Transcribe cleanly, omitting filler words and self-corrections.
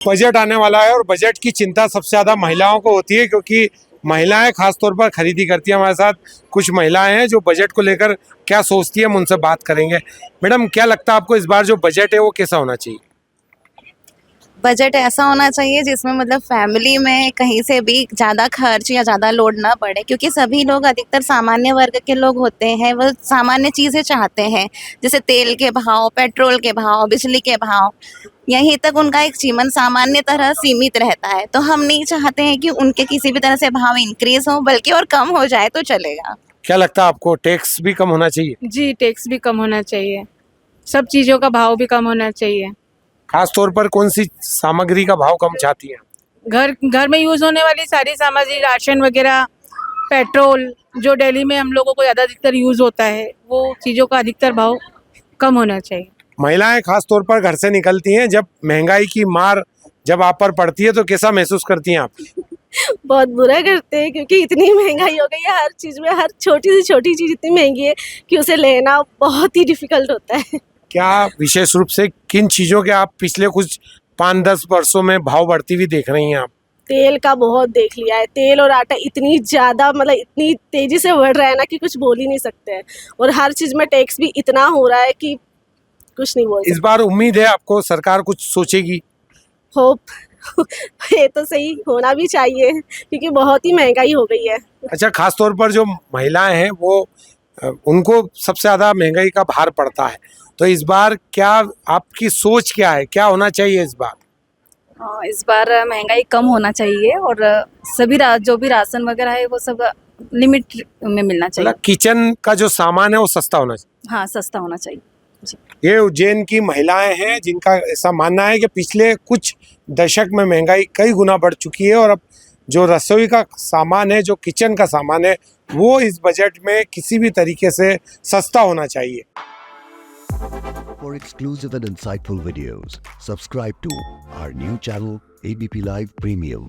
Budget आने वाला है और बजट की चिंता सबसे ज्यादा महिलाओं को होती है, क्योंकि महिलाएं खासतौर पर खरीदी करती हैं। हमारे साथ कुछ महिलाएं हैं जो बजट को लेकर क्या सोचती है, हम उनसे बात करेंगे। मैडम, क्या लगता है आपको इस बार जो बजट है वो कैसा होना चाहिए? बजट ऐसा होना चाहिए जिसमें मतलब फैमिली में कहीं से भी ज़्यादा खर्च या ज़्यादा लोड ना पड़े, क्योंकि सभी लोग अधिकतर सामान्य वर्ग के लोग होते हैं, वो सामान्य चीज़ें चाहते हैं, जैसे तेल के भाव, पेट्रोल के भाव, बिजली के भाव। यहीं तक उनका एक जीवन सामान्य तरह सीमित रहता है, तो हम नहीं चाहते हैं कि उनके किसी भी तरह से भाव इंक्रीज हो, बल्कि और कम हो जाए तो चलेगा। क्या लगता है आपको टैक्स भी कम होना चाहिए? जी, टैक्स भी कम होना चाहिए, सब चीज़ों का भाव भी कम होना चाहिए। खास तौर पर कौन सी सामग्री का भाव कम चाहती हैं? घर घर में यूज़ होने वाली सारी सामग्री, राशन वगैरह, पेट्रोल, जो दिल्ली में हम लोगों को ज़्यादा अधिकतर यूज़ होता है, वो चीज़ों का अधिकतर भाव कम होना चाहिए। महिलाएं खास तौर पर घर से निकलती हैं, जब महंगाई की मार जब आप पर पड़ती है तो कैसा महसूस करती हैं आप? बहुत बुरा करते हैं, क्योंकि इतनी महंगाई हो गई है हर चीज़ में, हर छोटी से छोटी चीज़ इतनी महंगी है कि उसे लेना बहुत ही डिफिकल्ट होता है। क्या विशेष रूप से किन चीजों के आप पिछले कुछ 5-10 वर्षों में भाव बढ़ती हुई देख रही हैं आप? तेल का बहुत देख लिया है, तेल और आटा इतनी ज़्यादा मतलब इतनी तेज़ी से बढ़ रहा है ना कि कुछ बोल ही नहीं सकते हैं, और हर चीज़ में टैक्स भी इतना हो रहा है कि कुछ नहीं बोल इस बार उम्मीद है आपको सरकार कुछ सोचेगी? होप ये तो सही होना भी चाहिए, क्योंकि बहुत ही महंगाई हो गई है। अच्छा, खास तौर पर जो महिलाएं हैं वो उनको सबसे ज्यादा महंगाई का भार पड़ता है, तो इस बार क्या आपकी सोच क्या है, क्या होना चाहिए इस बार? इस बार महंगाई कम होना चाहिए और सभी जो भी राशन वगैरह है वो सब लिमिट में मिलना चाहिए। मतलब किचन का जो सामान है वो सस्ता होना चाहिए। हाँ, सस्ता होना चाहिए जी। ये उज्जैन की महिलाएं हैं जिनका ऐसा मानना है कि पिछले कुछ दशक में महंगाई कई गुना बढ़ चुकी है, और अब जो रसोई का सामान है, जो किचन का सामान है, वो इस बजट में किसी भी तरीके से सस्ता होना चाहिए। For exclusive and insightful videos, subscribe to our new channel ABP Live Premium.